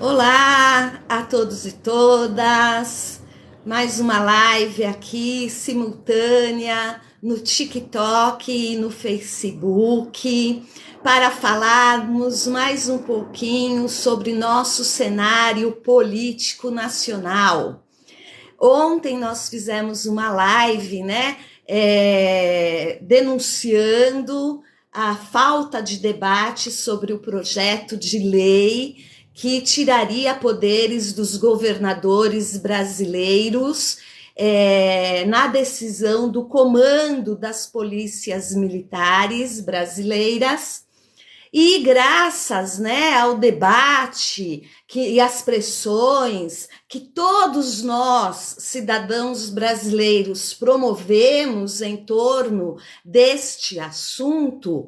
Olá a todos e todas, mais uma live aqui simultânea no TikTok e no Facebook para falarmos mais um pouquinho sobre nosso cenário político nacional. Ontem nós fizemos uma live, denunciando a falta de debate sobre o projeto de lei que tiraria poderes dos governadores brasileiros na decisão do comando das polícias militares brasileiras. E graças, ao debate e às pressões que todos nós, cidadãos brasileiros, promovemos em torno deste assunto,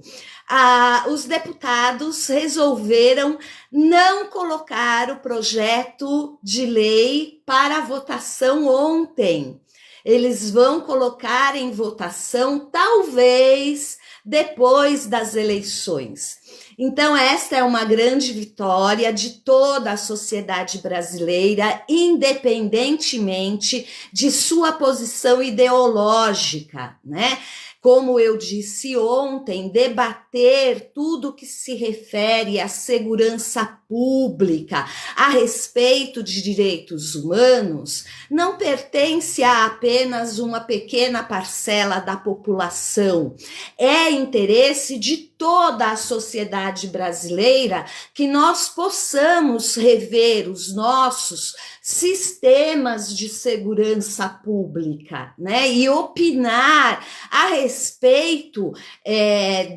os deputados resolveram não colocar o projeto de lei para votação ontem. Eles vão colocar em votação, talvez, depois das eleições. Então, esta é uma grande vitória de toda a sociedade brasileira, independentemente de sua posição ideológica, né? Como eu disse ontem, debater tudo que se refere à segurança pública, a respeito de direitos humanos, não pertence a apenas uma pequena parcela da população. É interesse de toda a sociedade brasileira que nós possamos rever os nossos sistemas de segurança pública, né? E opinar a respeito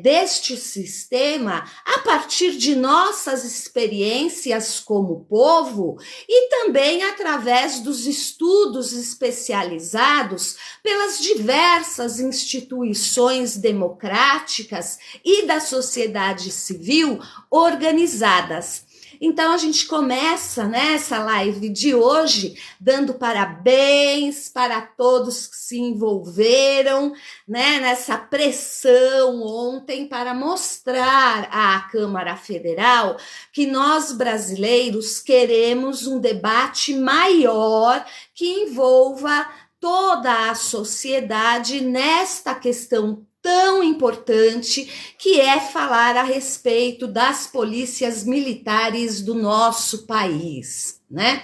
deste sistema a partir de nossas experiências como povo e também através dos estudos especializados pelas diversas instituições democráticas e da sociedade civil organizadas. Então, a gente começa nessa live de hoje dando parabéns para todos que se envolveram, nessa pressão ontem para mostrar à Câmara Federal que nós brasileiros queremos um debate maior que envolva toda a sociedade nesta questão tão importante que é falar a respeito das polícias militares do nosso país, né?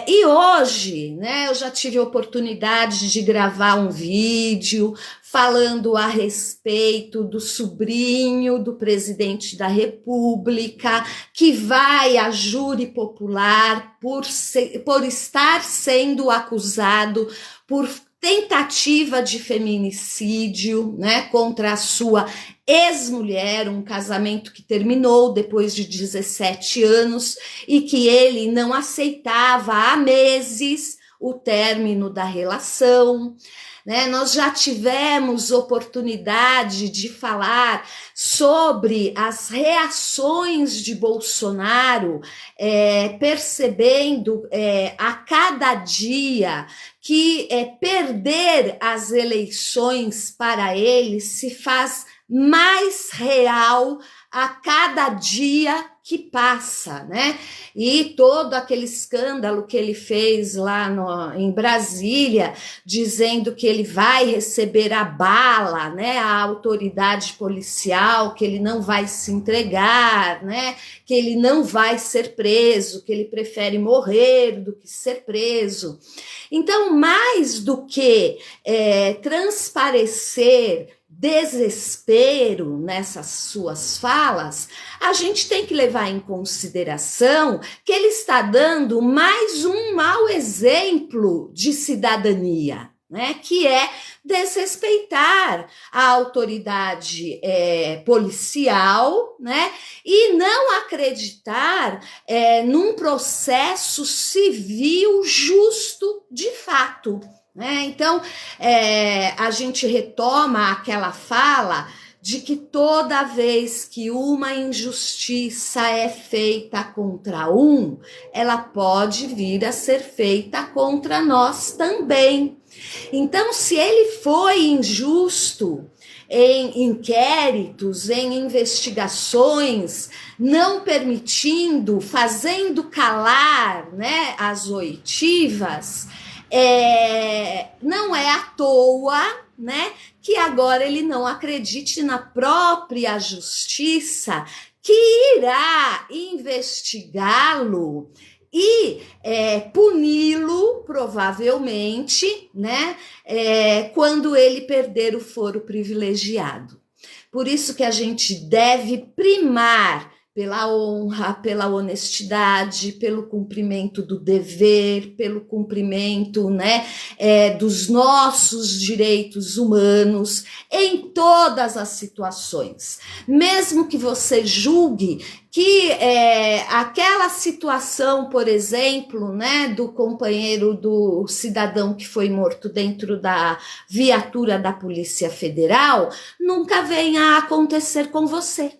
E hoje, eu já tive a oportunidade de gravar um vídeo falando a respeito do sobrinho do presidente da República, que vai a júri popular por estar sendo acusado por tentativa de feminicídio, contra a sua ex-mulher, um casamento que terminou depois de 17 anos e que ele não aceitava há meses o término da relação. Nós já tivemos oportunidade de falar sobre as reações de Bolsonaro, percebendo a cada dia que perder as eleições para ele se faz mais real a cada dia que passa, E todo aquele escândalo que ele fez lá em Brasília, dizendo que ele vai receber a bala, a autoridade policial, que ele não vai se entregar, que ele não vai ser preso, que ele prefere morrer do que ser preso. Então, mais do que transparecer desespero nessas suas falas, a gente tem que levar em consideração que ele está dando mais um mau exemplo de cidadania, que é desrespeitar a autoridade policial, e não acreditar num processo civil justo de fato. Então, a gente retoma aquela fala de que toda vez que uma injustiça é feita contra ela pode vir a ser feita contra nós também. Então, se ele foi injusto, em inquéritos, em investigações, não permitindo, fazendo calar, né, as oitivas, não é à toa, né, que agora ele não acredite na própria justiça, que irá investigá-lo e puni-lo, provavelmente, né, quando ele perder o foro privilegiado. Por isso que a gente deve primar pela honra, pela honestidade, pelo cumprimento do dever, pelo cumprimento, né, dos nossos direitos humanos em todas as situações. Mesmo que você julgue que aquela situação, por exemplo, né, do companheiro do cidadão que foi morto dentro da viatura da Polícia Federal, nunca venha a acontecer com você.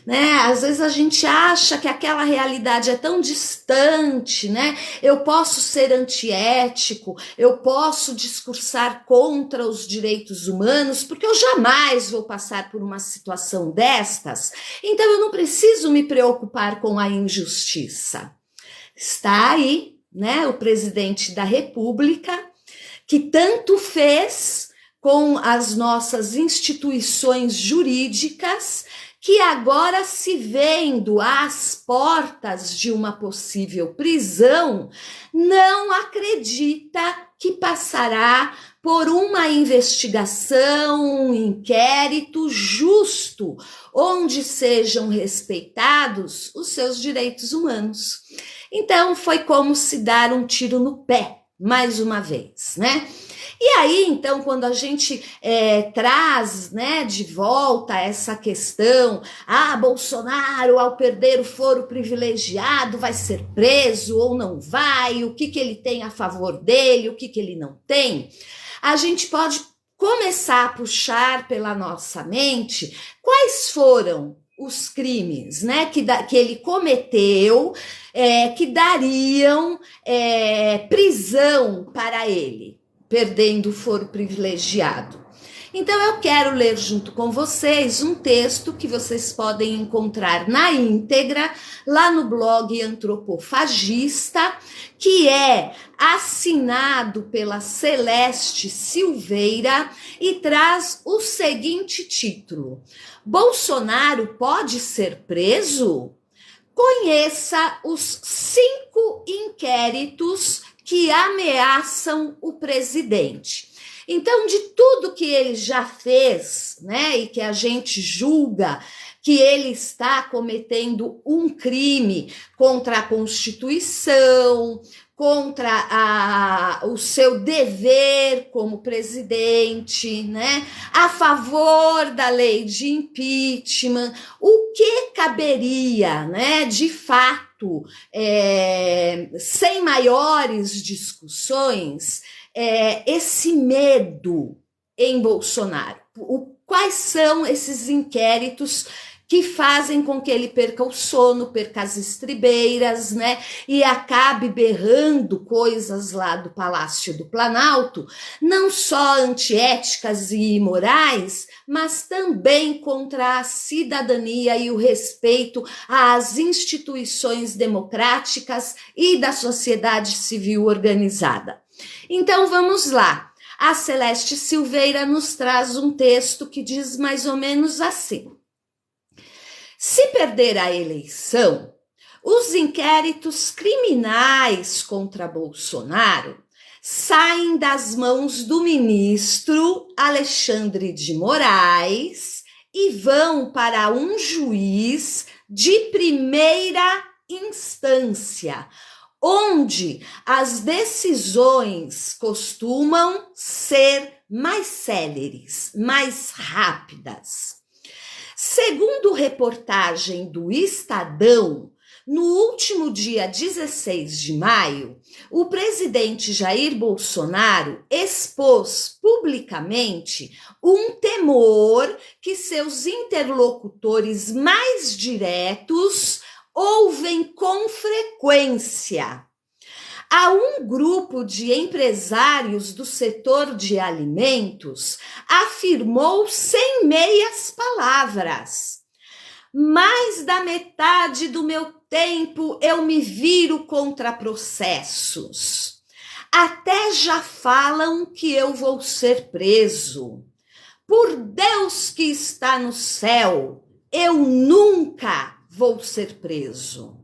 Né? Às vezes a gente acha que aquela realidade é tão distante, né? Eu posso ser antiético, eu posso discursar contra os direitos humanos, porque eu jamais vou passar por uma situação destas, então eu não preciso me preocupar com a injustiça. Está aí, né, o presidente da República, que tanto fez com as nossas instituições jurídicas, que agora, se vendo às portas de uma possível prisão, não acredita que passará por uma investigação, um inquérito justo, onde sejam respeitados os seus direitos humanos. Então, foi como se dar um tiro no pé, mais uma vez, né? E aí, então, quando a gente traz, né, de volta essa questão, Bolsonaro, ao perder o foro privilegiado, vai ser preso ou não vai, o que ele tem a favor dele, o que ele não tem, a gente pode começar a puxar pela nossa mente quais foram os crimes, né, que ele cometeu, que dariam prisão para ele, perdendo o foro privilegiado. Então eu quero ler junto com vocês um texto que vocês podem encontrar na íntegra lá no blog Antropofagista, que é assinado pela Celeste Silveira e traz o seguinte título: Bolsonaro pode ser preso? Conheça os 5 inquéritos que ameaçam o presidente. Então, de tudo que ele já fez, né, e que a gente julga que ele está cometendo um crime contra a Constituição, contra o seu dever como presidente, né, a favor da lei de impeachment, o que caberia, né, de fato, sem maiores discussões, esse medo em Bolsonaro. Quais são esses inquéritos que fazem com que ele perca o sono, perca as estribeiras, né, e acabe berrando coisas lá do Palácio do Planalto, não só antiéticas e imorais, mas também contra a cidadania e o respeito às instituições democráticas e da sociedade civil organizada. Então vamos lá. A Celeste Silveira nos traz um texto que diz mais ou menos assim: se perder a eleição, os inquéritos criminais contra Bolsonaro saem das mãos do ministro Alexandre de Moraes e vão para um juiz de primeira instância, onde as decisões costumam ser mais céleres, mais rápidas. Segundo reportagem do Estadão, no último dia 16 de maio, o presidente Jair Bolsonaro expôs publicamente um temor que seus interlocutores mais diretos ouvem com frequência: a um grupo de empresários do setor de alimentos, afirmou sem meias palavras: mais da metade do meu tempo eu me viro contra processos. Até já falam que eu vou ser preso. Por Deus que está no céu, eu nunca vou ser preso.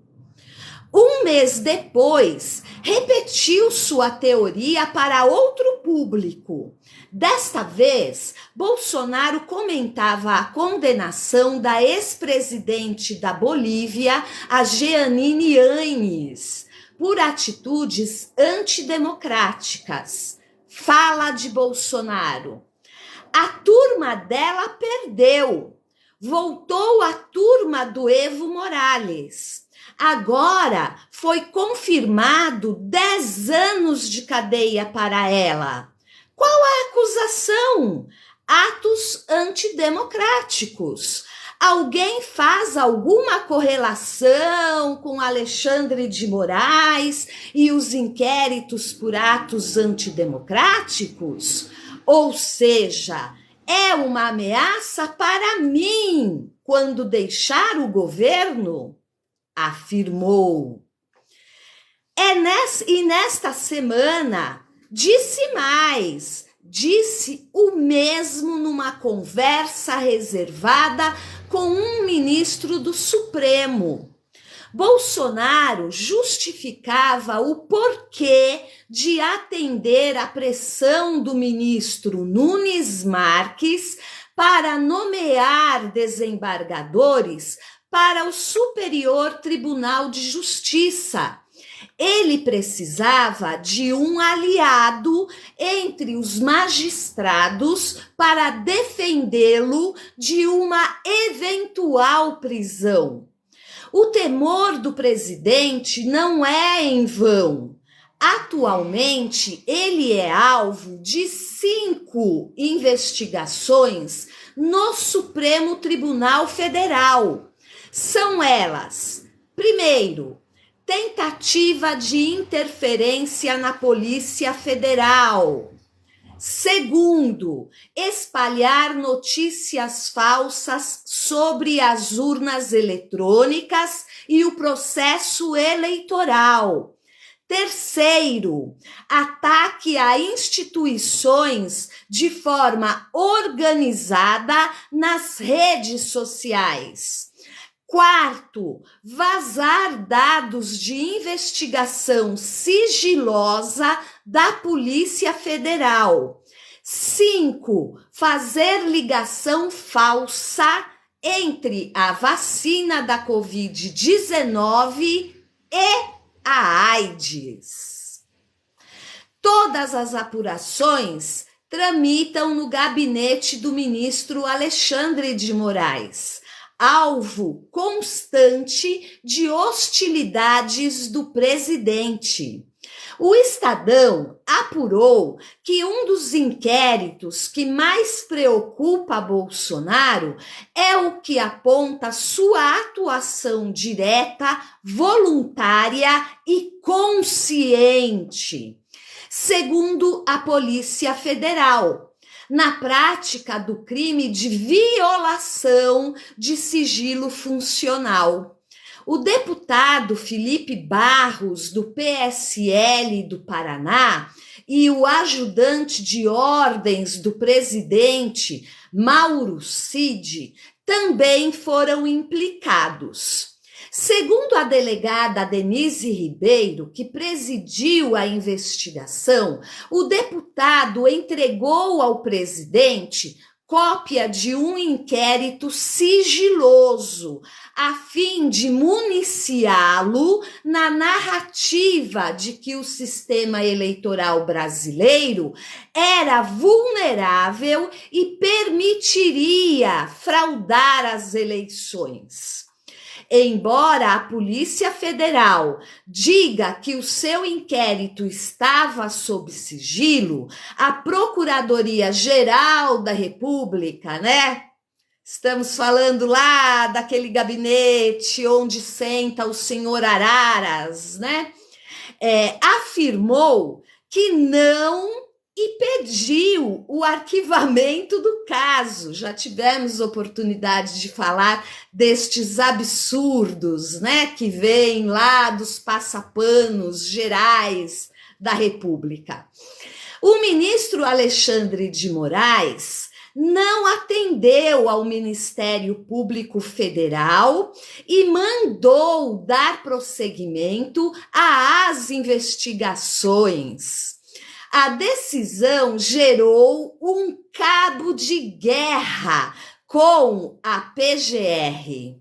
Um mês depois, repetiu sua teoria para outro público. Desta vez, Bolsonaro comentava a condenação da ex-presidente da Bolívia, a Jeanine Áñez, por atitudes antidemocráticas. Fala de Bolsonaro. A turma dela perdeu. Voltou a turma do Evo Morales. Agora foi confirmado 10 anos de cadeia para ela. Qual a acusação? Atos antidemocráticos. Alguém faz alguma correlação com Alexandre de Moraes e os inquéritos por atos antidemocráticos? Ou seja, é uma ameaça para mim quando deixar o governo? Afirmou. E nesta semana disse mais, disse o mesmo numa conversa reservada com um ministro do Supremo. Bolsonaro justificava o porquê de atender à pressão do ministro Nunes Marques para nomear desembargadores para o Superior Tribunal de Justiça. Ele precisava de um aliado entre os magistrados para defendê-lo de uma eventual prisão. O temor do presidente não é em vão. Atualmente, ele é alvo de 5 investigações no Supremo Tribunal Federal. São elas: primeiro, tentativa de interferência na Polícia Federal. Segundo, espalhar notícias falsas sobre as urnas eletrônicas e o processo eleitoral. Terceiro, ataque a instituições de forma organizada nas redes sociais. Quarto, vazar dados de investigação sigilosa da Polícia Federal. 5, fazer ligação falsa entre a vacina da Covid-19 e a AIDS. Todas as apurações tramitam no gabinete do ministro Alexandre de Moraes, alvo constante de hostilidades do presidente. O Estadão apurou que um dos inquéritos que mais preocupa Bolsonaro é o que aponta sua atuação direta, voluntária e consciente. Segundo a Polícia Federal, na prática do crime de violação de sigilo funcional. O deputado Felipe Barros, do PSL do Paraná, e o ajudante de ordens do presidente, Mauro Cid, também foram implicados. Segundo a delegada Denise Ribeiro, que presidiu a investigação, o deputado entregou ao presidente cópia de um inquérito sigiloso, a fim de municiá-lo na narrativa de que o sistema eleitoral brasileiro era vulnerável e permitiria fraudar as eleições. Embora a Polícia Federal diga que o seu inquérito estava sob sigilo, a Procuradoria-Geral da República, né? Estamos falando lá daquele gabinete onde senta o senhor Araras, né? afirmou que não e pediu o arquivamento do caso. Já tivemos oportunidade de falar destes absurdos, né, que vêm lá dos passapanos gerais da República. O ministro Alexandre de Moraes não atendeu ao Ministério Público Federal e mandou dar prosseguimento às investigações. A decisão gerou um cabo de guerra com a PGR.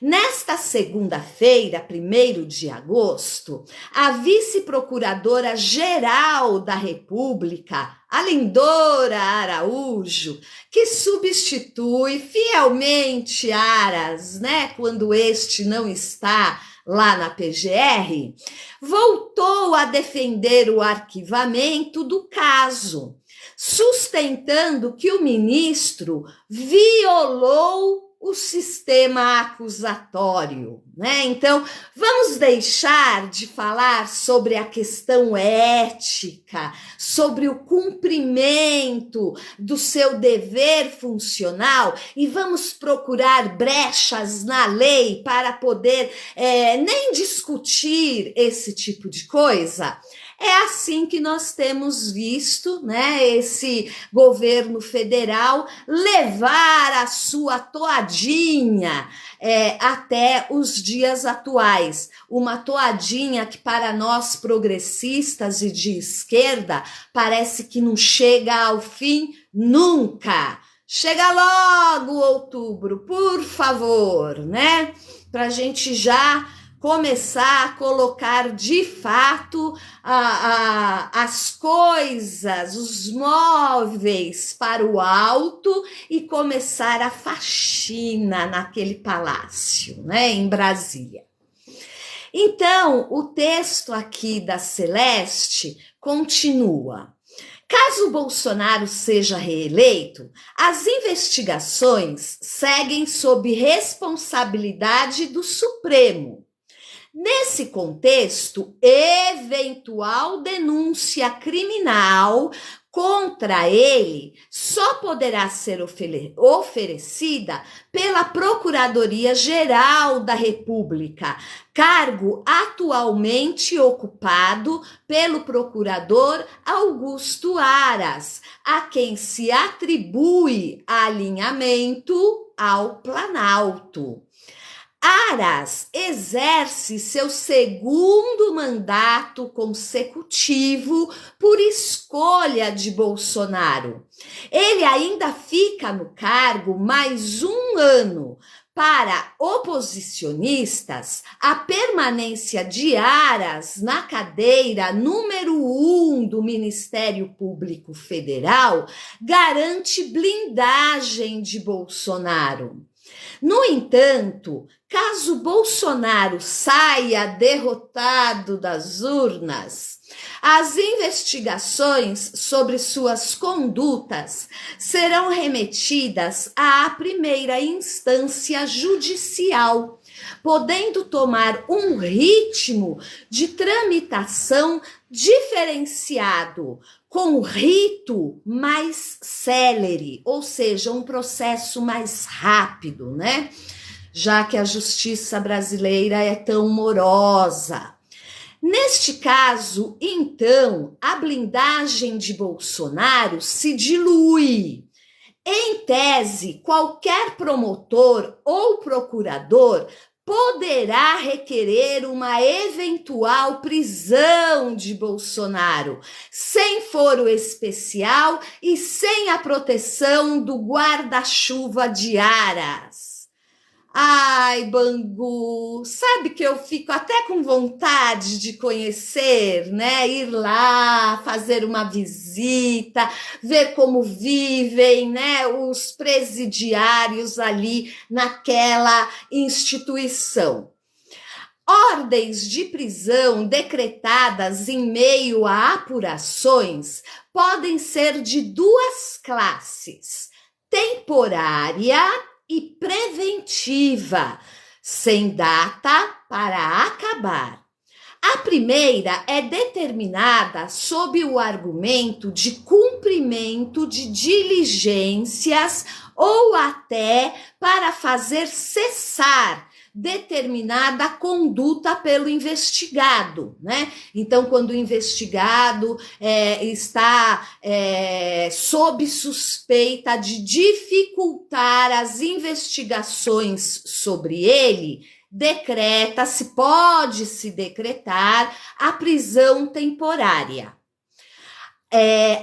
Nesta segunda-feira, 1º de agosto, a vice-procuradora-geral da República, a Lindora Araújo, que substitui fielmente Aras, né, quando este não está lá na PGR, voltou a defender o arquivamento do caso, sustentando que o ministro violou o sistema acusatório, né? Então, vamos deixar de falar sobre a questão ética, sobre o cumprimento do seu dever funcional e vamos procurar brechas na lei para poder nem discutir esse tipo de coisa. É assim que nós temos visto, né, esse governo federal levar a sua toadinha até os dias atuais. Uma toadinha que para nós progressistas e de esquerda parece que não chega ao fim nunca. Chega logo outubro, por favor, né? Para a gente já começar a colocar de fato as coisas, os móveis para o alto e começar a faxina naquele palácio, né, em Brasília. Então, o texto aqui da Celeste continua. Caso Bolsonaro seja reeleito, as investigações seguem sob responsabilidade do Supremo. Nesse contexto, eventual denúncia criminal contra ele só poderá ser oferecida pela Procuradoria-Geral da República, cargo atualmente ocupado pelo procurador Augusto Aras, a quem se atribui alinhamento ao Planalto. Aras exerce seu segundo mandato consecutivo por escolha de Bolsonaro. Ele ainda fica no cargo mais um ano. Para oposicionistas, a permanência de Aras na cadeira número 1 do Ministério Público Federal garante blindagem de Bolsonaro. No entanto, caso Bolsonaro saia derrotado das urnas, as investigações sobre suas condutas serão remetidas à primeira instância judicial, podendo tomar um ritmo de tramitação diferenciado, com rito mais célere, ou seja, um processo mais rápido, né? Já que a justiça brasileira é tão morosa. Neste caso, então, a blindagem de Bolsonaro se dilui. Em tese, qualquer promotor ou procurador poderá requerer uma eventual prisão de Bolsonaro, sem foro especial e sem a proteção do guarda-chuva de Aras. Ai, Bangu, sabe que eu fico até com vontade de conhecer, né? Ir lá, fazer uma visita, ver como vivem, né, os presidiários ali naquela instituição. Ordens de prisão decretadas em meio a apurações podem ser de duas classes: temporária e preventiva, sem data para acabar. A primeira é determinada sob o argumento de cumprimento de diligências ou até para fazer cessar determinada conduta pelo investigado, né? Então, quando o investigado está sob suspeita de dificultar as investigações sobre ele, decreta-se, pode-se decretar a prisão temporária.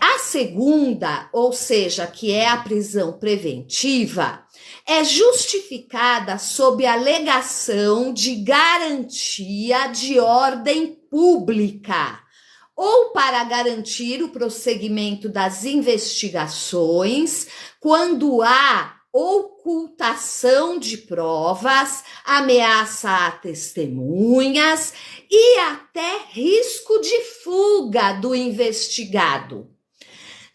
A segunda, ou seja, que é a prisão preventiva, é justificada sob a alegação de garantia de ordem pública ou para garantir o prosseguimento das investigações quando há ocultação de provas, ameaça a testemunhas e até risco de fuga do investigado.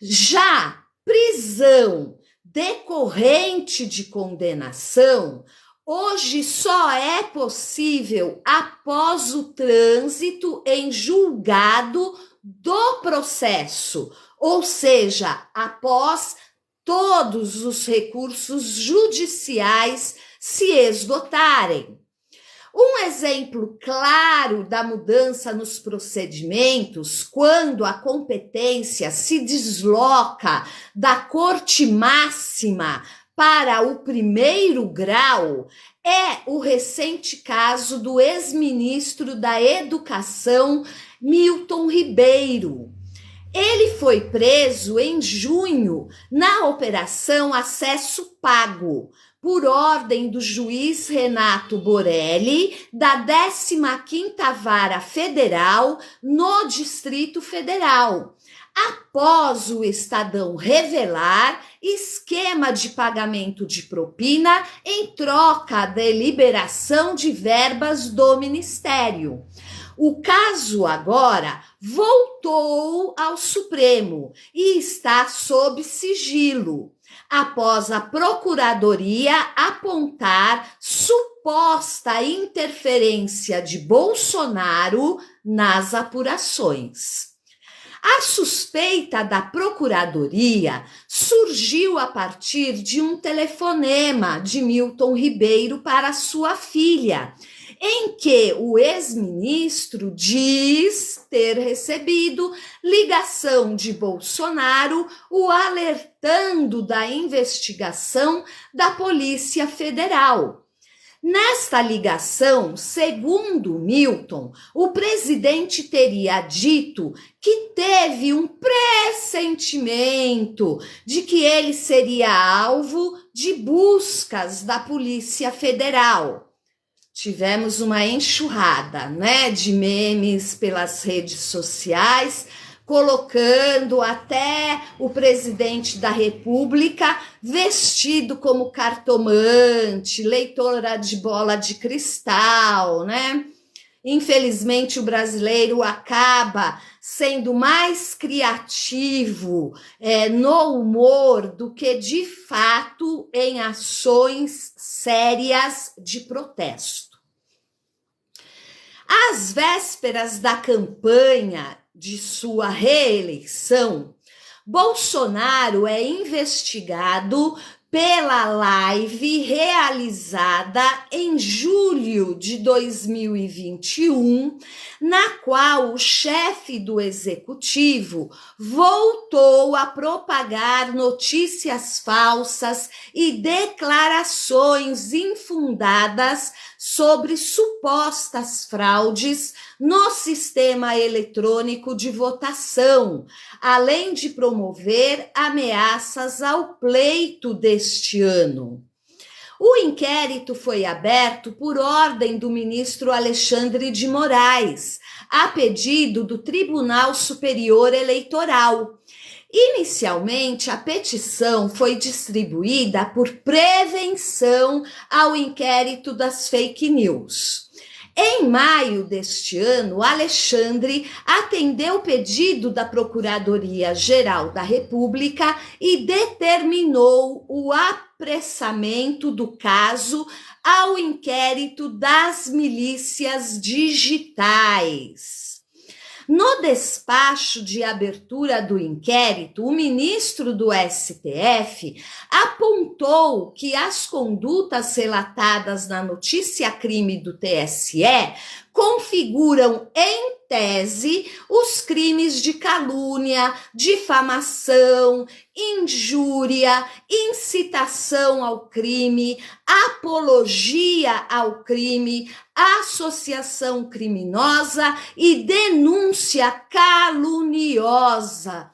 Já prisão decorrente de condenação, hoje só é possível após o trânsito em julgado do processo, ou seja, após todos os recursos judiciais se esgotarem. Um exemplo claro da mudança nos procedimentos, quando a competência se desloca da corte máxima para o primeiro grau, é o recente caso do ex-ministro da Educação, Milton Ribeiro. Ele foi preso em junho na Operação Acesso Pago, por ordem do juiz Renato Borelli, da 15ª Vara Federal, no Distrito Federal, após o Estadão revelar esquema de pagamento de propina em troca da liberação de verbas do Ministério. O caso agora voltou ao Supremo e está sob sigilo, após a Procuradoria apontar suposta interferência de Bolsonaro nas apurações. A suspeita da Procuradoria surgiu a partir de um telefonema de Milton Ribeiro para sua filha, em que o ex-ministro diz ter recebido ligação de Bolsonaro o alertando da investigação da Polícia Federal. Nesta ligação, segundo Milton, o presidente teria dito que teve um pressentimento de que ele seria alvo de buscas da Polícia Federal. Tivemos uma enxurrada, de memes pelas redes sociais, colocando até o presidente da República vestido como cartomante, leitora de bola de cristal, Infelizmente, o brasileiro acaba sendo mais criativo no humor do que, de fato, em ações sérias de protesto. Às vésperas da campanha de sua reeleição, Bolsonaro é investigado pela live realizada em julho de 2021, na qual o chefe do executivo voltou a propagar notícias falsas e declarações infundadas sobre supostas fraudes no sistema eletrônico de votação, além de promover ameaças ao pleito deste ano. O inquérito foi aberto por ordem do ministro Alexandre de Moraes, a pedido do Tribunal Superior Eleitoral. Inicialmente, a petição foi distribuída por prevenção ao inquérito das fake news. Em maio deste ano, Alexandre atendeu o pedido da Procuradoria-Geral da República e determinou o apressamento do caso ao inquérito das milícias digitais. No despacho de abertura do inquérito, o ministro do STF apontou que as condutas relatadas na notícia-crime do TSE configuram, em tese, os crimes de calúnia, difamação, injúria, incitação ao crime, apologia ao crime, associação criminosa e denúncia caluniosa.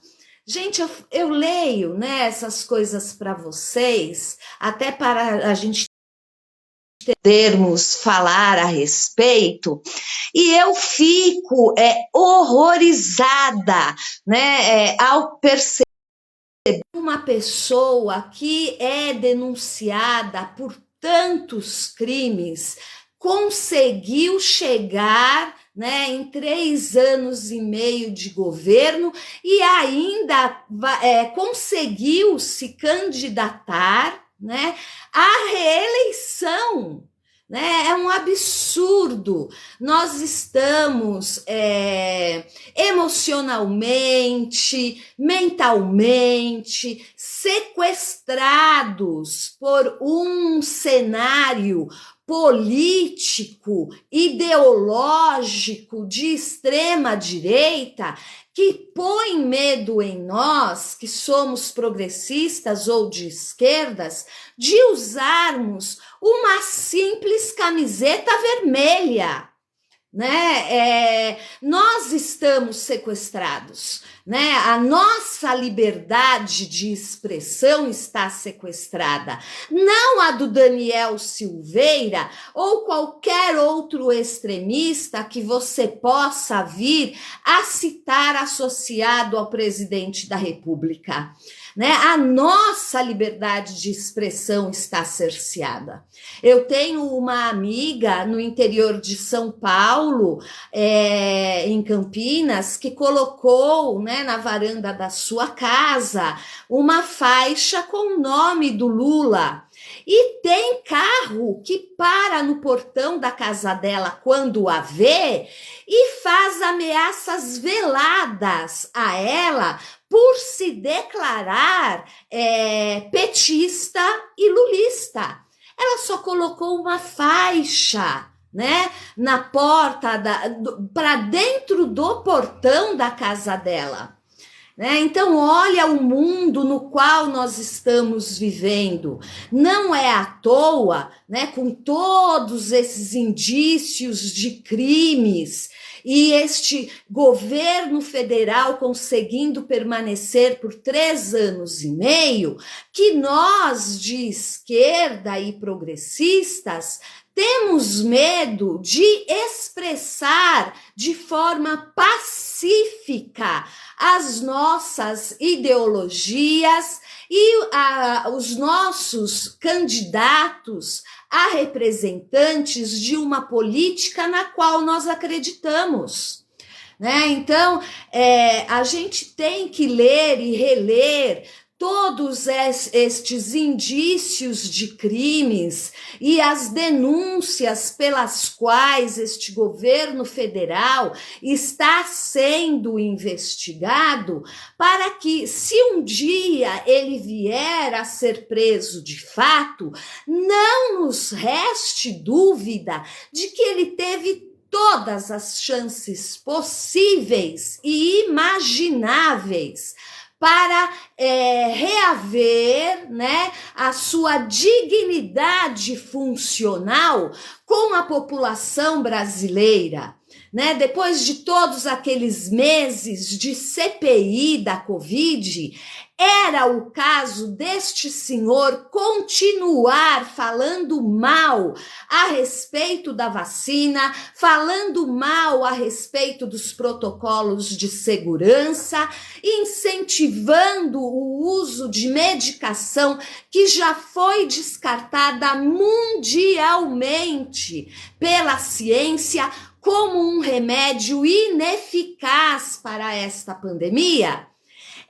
Gente, eu leio, né, essas coisas para vocês, até para a gente podermos falar a respeito, e eu fico horrorizada, né, ao perceber uma pessoa que é denunciada por tantos crimes conseguiu chegar, né, em 3 anos e meio de governo e ainda conseguiu se candidatar, né, à reeleição. Né? É um absurdo. Nós estamos emocionalmente, mentalmente sequestrados por um cenário político, ideológico de extrema direita que põe medo em nós, que somos progressistas ou de esquerdas, de usarmos uma simples camiseta vermelha, né? Nós estamos sequestrados, né? A nossa liberdade de expressão está sequestrada, não a do Daniel Silveira ou qualquer outro extremista que você possa vir a citar associado ao presidente da República. Né? A nossa liberdade de expressão está cerceada. Eu tenho uma amiga no interior de São Paulo, em Campinas, que colocou, né, na varanda da sua casa uma faixa com o nome do Lula. E tem carro que para no portão da casa dela quando a vê e faz ameaças veladas a ela por se declarar petista e lulista. Ela só colocou uma faixa, né, na porta, para dentro do portão da casa dela. Né? Então, olha o mundo no qual nós estamos vivendo. Não é à toa, né, com todos esses indícios de crimes e este governo federal conseguindo permanecer por 3 anos e meio, que nós de esquerda e progressistas temos medo de expressar de forma pacífica as nossas ideologias e os nossos candidatos a representantes de uma política na qual nós acreditamos. Né? Então, a gente tem que ler e reler todos estes indícios de crimes e as denúncias pelas quais este governo federal está sendo investigado, para que, se um dia ele vier a ser preso de fato, não nos reste dúvida de que ele teve todas as chances possíveis e imagináveis para reaver, né, a sua dignidade funcional com a população brasileira. né, depois de todos aqueles meses de CPI da Covid, era o caso deste senhor continuar falando mal a respeito da vacina, falando mal a respeito dos protocolos de segurança, incentivando o uso de medicação que já foi descartada mundialmente pela ciência como um remédio ineficaz para esta pandemia.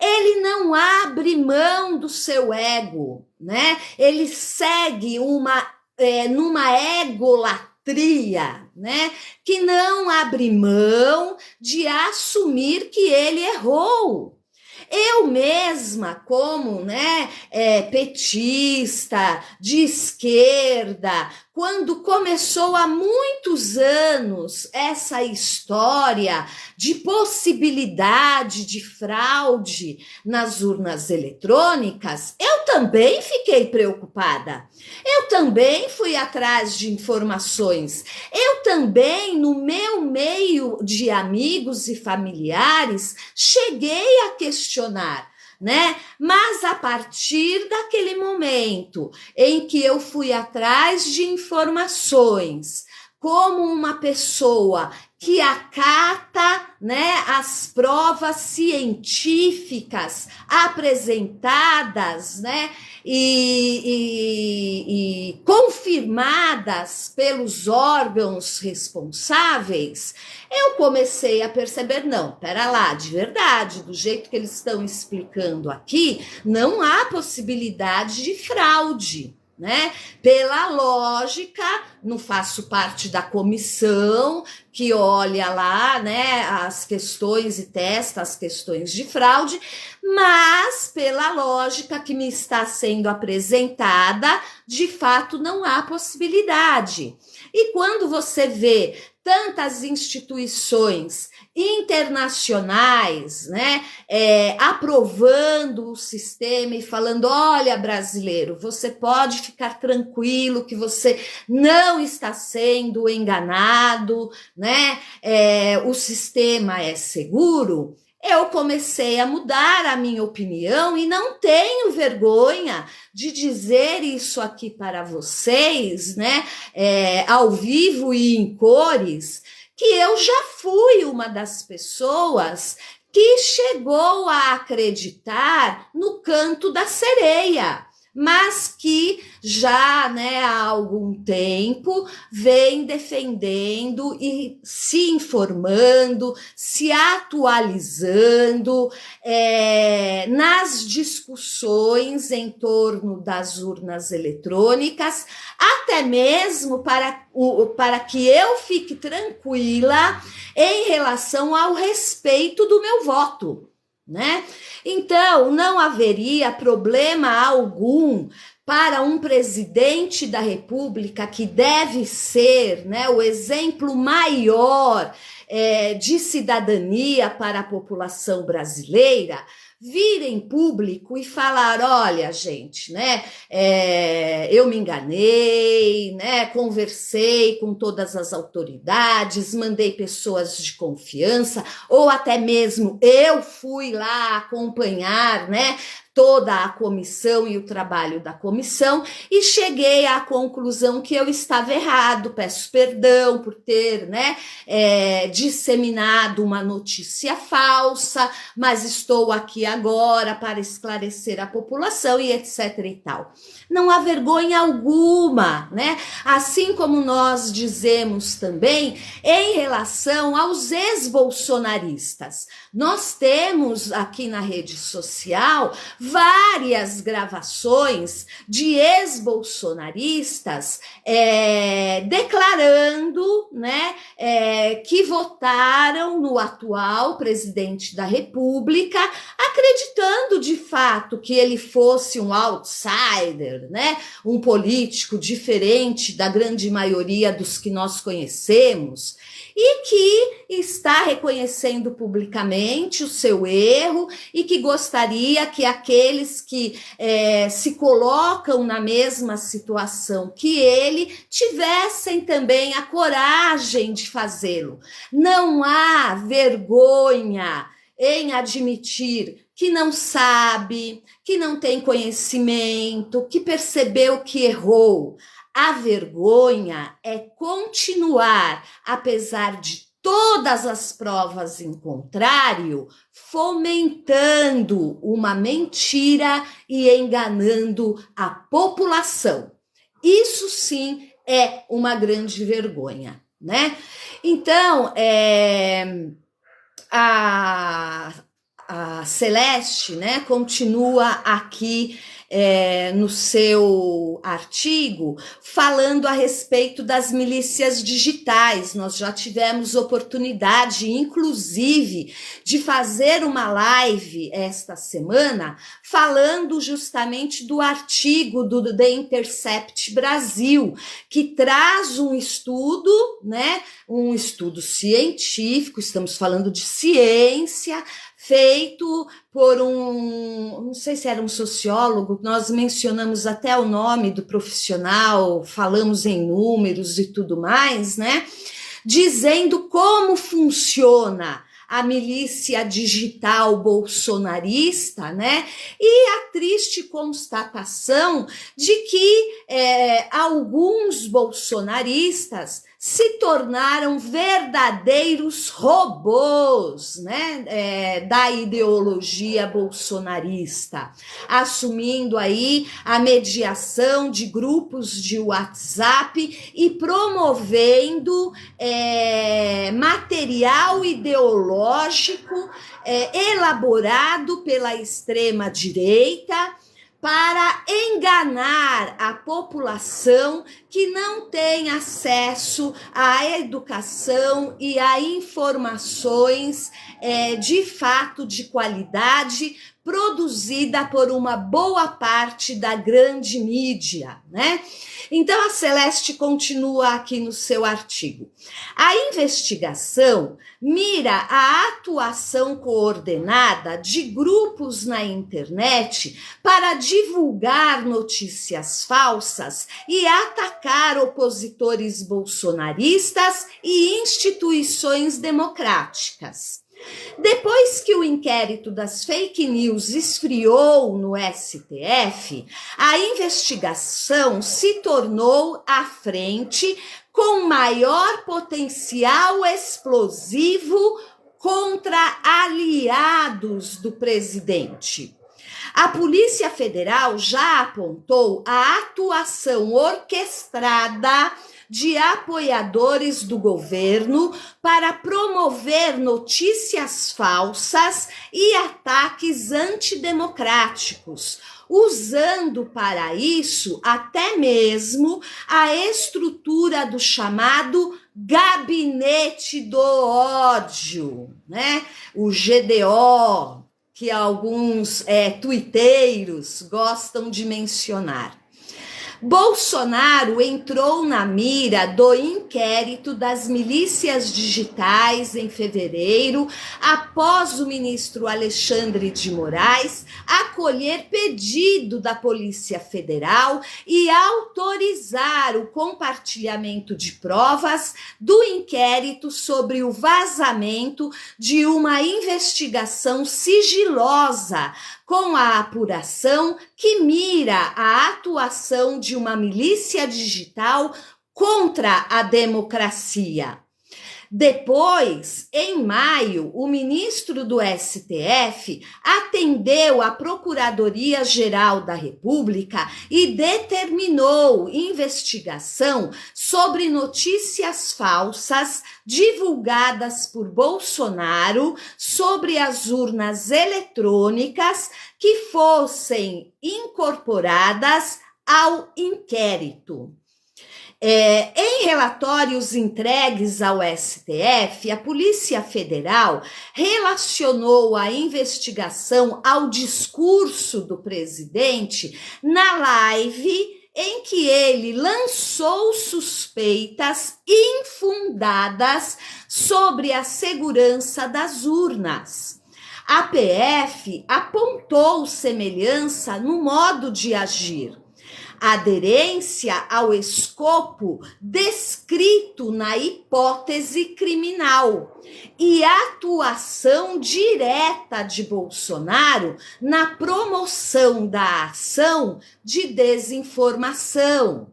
Ele não abre mão do seu ego, né? Ele segue numa egolatria, né? Que não abre mão de assumir que ele errou. Eu mesma, como, né, petista, de esquerda, quando começou há muitos anos essa história de possibilidade de fraude nas urnas eletrônicas, eu também fiquei preocupada. Eu também fui atrás de informações. Eu também, no meu meio de amigos e familiares, cheguei a questionar, né? Mas a partir daquele momento em que eu fui atrás de informações, como uma pessoa que acata, né, as provas científicas apresentadas, né, e confirmadas pelos órgãos responsáveis, eu comecei a perceber, não, pera lá, de verdade, do jeito que eles estão explicando aqui, não há possibilidade de fraude, né? Pela lógica, não faço parte da comissão que olha lá, né, as questões e testa as questões de fraude, mas pela lógica que me está sendo apresentada, de fato não há possibilidade. E quando você vê tantas instituições internacionais, né, aprovando o sistema e falando, olha, brasileiro, você pode ficar tranquilo que você não está sendo enganado, né, o sistema é seguro, eu comecei a mudar a minha opinião e não tenho vergonha de dizer isso aqui para vocês, né, ao vivo e em cores, que eu já fui uma das pessoas que chegou a acreditar no canto da sereia, mas que já, né, há algum tempo vem defendendo e se informando, se atualizando nas discussões em torno das urnas eletrônicas, até mesmo para que eu fique tranquila em relação ao respeito do meu voto, né? Então, não haveria problema algum para um presidente da República que deve ser, né, o exemplo maior de cidadania para a população brasileira, vir em público e falar, olha, gente, né, eu me enganei, né, conversei com todas as autoridades, mandei pessoas de confiança, ou até mesmo eu fui lá acompanhar, né, toda a comissão e o trabalho da comissão e cheguei à conclusão que eu estava errado, peço perdão por ter, né, disseminado uma notícia falsa, mas estou aqui agora para esclarecer a população e etc e tal. Não há vergonha alguma, né? Assim como nós dizemos também em relação aos ex-bolsonaristas. Nós temos aqui na rede social várias gravações de ex-bolsonaristas declarando, né, que votaram no atual presidente da República, acreditando de fato que ele fosse um outsider, né, um político diferente da grande maioria dos que nós conhecemos, e que está reconhecendo publicamente o seu erro e que gostaria que aqueles que se colocam na mesma situação que ele tivessem também a coragem de fazê-lo. Não há vergonha em admitir que não sabe, que não tem conhecimento, que percebeu que errou. A vergonha é continuar, apesar de todas as provas em contrário, fomentando uma mentira e enganando a população. Isso sim é uma grande vergonha, né? Então, a Celeste, né, continua aqui no seu artigo falando a respeito das milícias digitais. Nós já tivemos oportunidade, inclusive, de fazer uma live esta semana falando justamente do artigo do The Intercept Brasil, que traz um estudo, né, um estudo científico, estamos falando de ciência, feito por não sei se era um sociólogo, nós mencionamos até o nome do profissional, falamos em números e tudo mais, né? Dizendo como funciona a milícia digital bolsonarista, né? E a triste constatação de que alguns bolsonaristas se tornaram verdadeiros robôs, né, da ideologia bolsonarista, assumindo aí a mediação de grupos de WhatsApp e promovendo material ideológico elaborado pela extrema-direita para enganar a população que não tem acesso à educação e a informações de fato de qualidade produzida por uma boa parte da grande mídia, né? Então, a Celeste continua aqui no seu artigo. A investigação mira a atuação coordenada de grupos na internet para divulgar notícias falsas e atacar opositores bolsonaristas e instituições democráticas. Depois que o inquérito das fake news esfriou no STF, a investigação se tornou à frente com maior potencial explosivo contra aliados do presidente. A Polícia Federal já apontou a atuação orquestrada de apoiadores do governo para promover notícias falsas e ataques antidemocráticos, usando para isso até mesmo a estrutura do chamado Gabinete do Ódio, né? O GDO, que alguns tuiteiros gostam de mencionar. Bolsonaro entrou na mira do inquérito das milícias digitais em fevereiro, após o ministro Alexandre de Moraes acolher pedido da Polícia Federal e autorizar o compartilhamento de provas do inquérito sobre o vazamento de uma investigação sigilosa com a apuração que mira a atuação de uma milícia digital contra a democracia. Depois, em maio, o ministro do STF atendeu à Procuradoria-Geral da República e determinou investigação sobre notícias falsas divulgadas por Bolsonaro sobre as urnas eletrônicas que fossem incorporadas ao inquérito. Em relatórios entregues ao STF, a Polícia Federal relacionou a investigação ao discurso do presidente na live em que ele lançou suspeitas infundadas sobre a segurança das urnas. A PF apontou semelhança no modo de agir, aderência ao escopo descrito na hipótese criminal e atuação direta de Bolsonaro na promoção da ação de desinformação.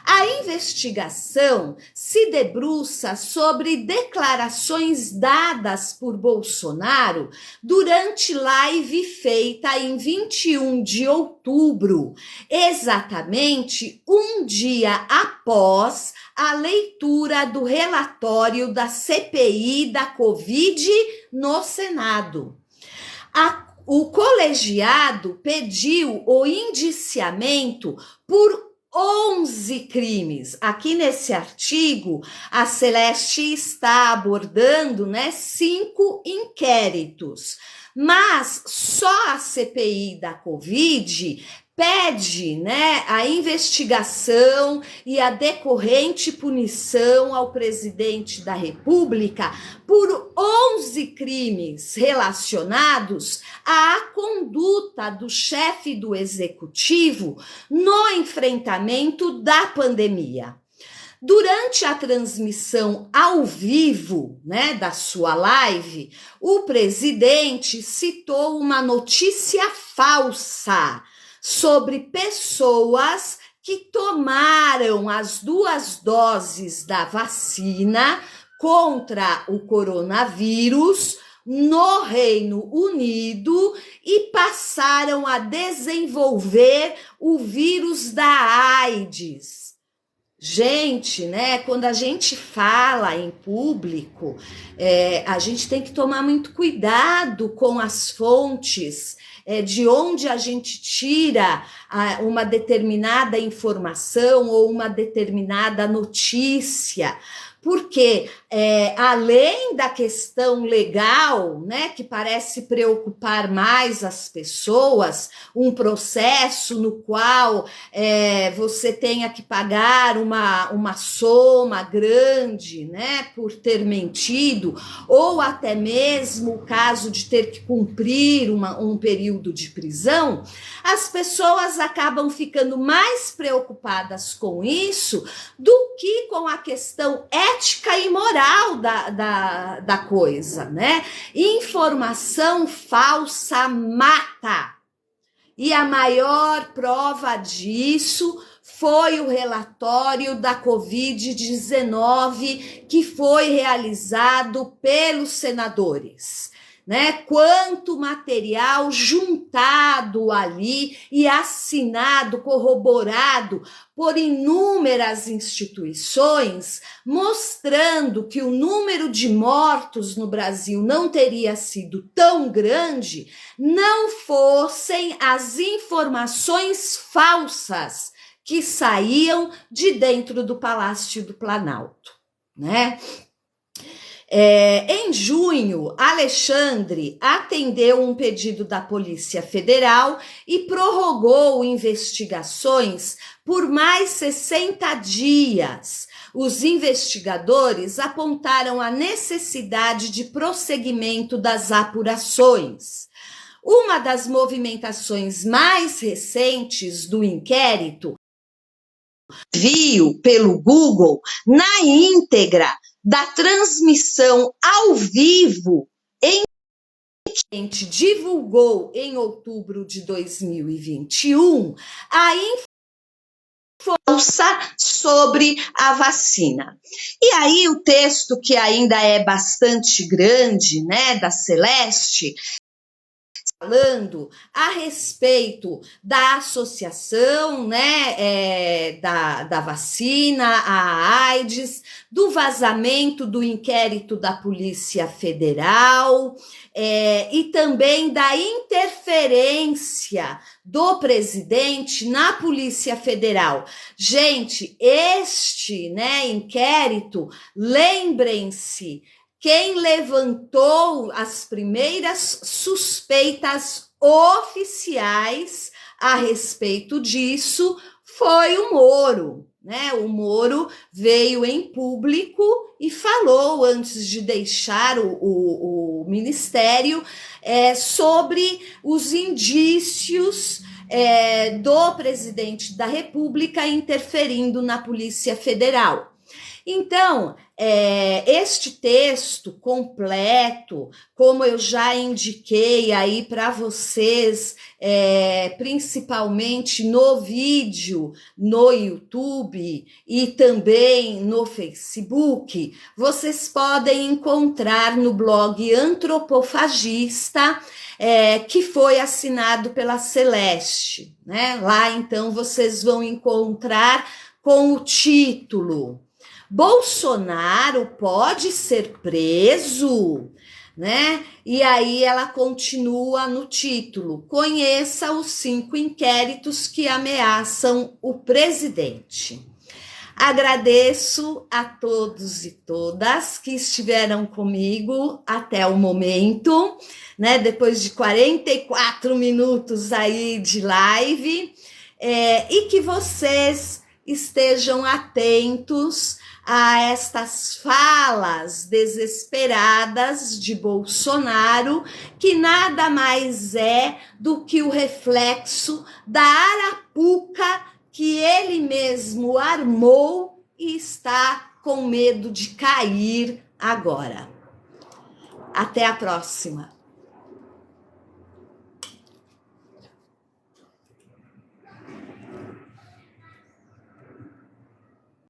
A investigação se debruça sobre declarações dadas por Bolsonaro durante live feita em 21 de outubro, exatamente um dia após a leitura do relatório da CPI da Covid no Senado. O colegiado pediu o indiciamento por 11 crimes. Aqui nesse artigo, a Celeste está abordando, 5 inquéritos. Mas só a CPI da Covid pede, a investigação e a decorrente punição ao presidente da República por 11 crimes relacionados à conduta do chefe do executivo no enfrentamento da pandemia. Durante a transmissão ao vivo, da sua live, o presidente citou uma notícia falsa sobre pessoas que tomaram as 2 doses da vacina contra o coronavírus no Reino Unido e passaram a desenvolver o vírus da AIDS. Gente, quando a gente fala em público, a gente tem que tomar muito cuidado com as fontes, de onde a gente tira uma determinada informação ou uma determinada notícia. Porque, além da questão legal, que parece preocupar mais as pessoas, um processo no qual você tenha que pagar uma soma grande, por ter mentido, ou até mesmo o caso de ter que cumprir um período de prisão, as pessoas acabam ficando mais preocupadas com isso do que com a questão ética e moral da coisa, Informação falsa mata. E a maior prova disso foi o relatório da Covid-19 que foi realizado pelos senadores. Quanto material juntado ali e assinado, corroborado por inúmeras instituições, mostrando que o número de mortos no Brasil não teria sido tão grande, não fossem as informações falsas que saíam de dentro do Palácio do Planalto, Em junho, Alexandre atendeu um pedido da Polícia Federal e prorrogou investigações por mais 60 dias. Os investigadores apontaram a necessidade de prosseguimento das apurações. Uma das movimentações mais recentes do inquérito viu pelo Google na íntegra da transmissão ao vivo em que a gente divulgou em outubro de 2021 a falsa sobre a vacina. E aí o texto, que ainda é bastante grande, da Celeste, falando a respeito da associação, da vacina, a AIDS, do vazamento do inquérito da Polícia Federal, e também da interferência do presidente na Polícia Federal. Gente, este, inquérito, lembrem-se, quem levantou as primeiras suspeitas oficiais a respeito disso foi o Moro, né? O Moro veio em público e falou, antes de deixar o ministério, sobre os indícios do presidente da República interferindo na Polícia Federal. Então, este texto completo, como eu já indiquei aí para vocês, principalmente no vídeo no YouTube e também no Facebook, vocês podem encontrar no blog Antropofagista, que foi assinado pela Celeste, né? Lá, então, vocês vão encontrar com o título: Bolsonaro pode ser preso, né? E aí ela continua no título: conheça os 5 inquéritos que ameaçam o presidente. Agradeço a todos e todas que estiveram comigo até o momento, né? Depois de 44 minutos aí de live, e que vocês estejam atentos a estas falas desesperadas de Bolsonaro, que nada mais é do que o reflexo da arapuca que ele mesmo armou e está com medo de cair agora. Até a próxima.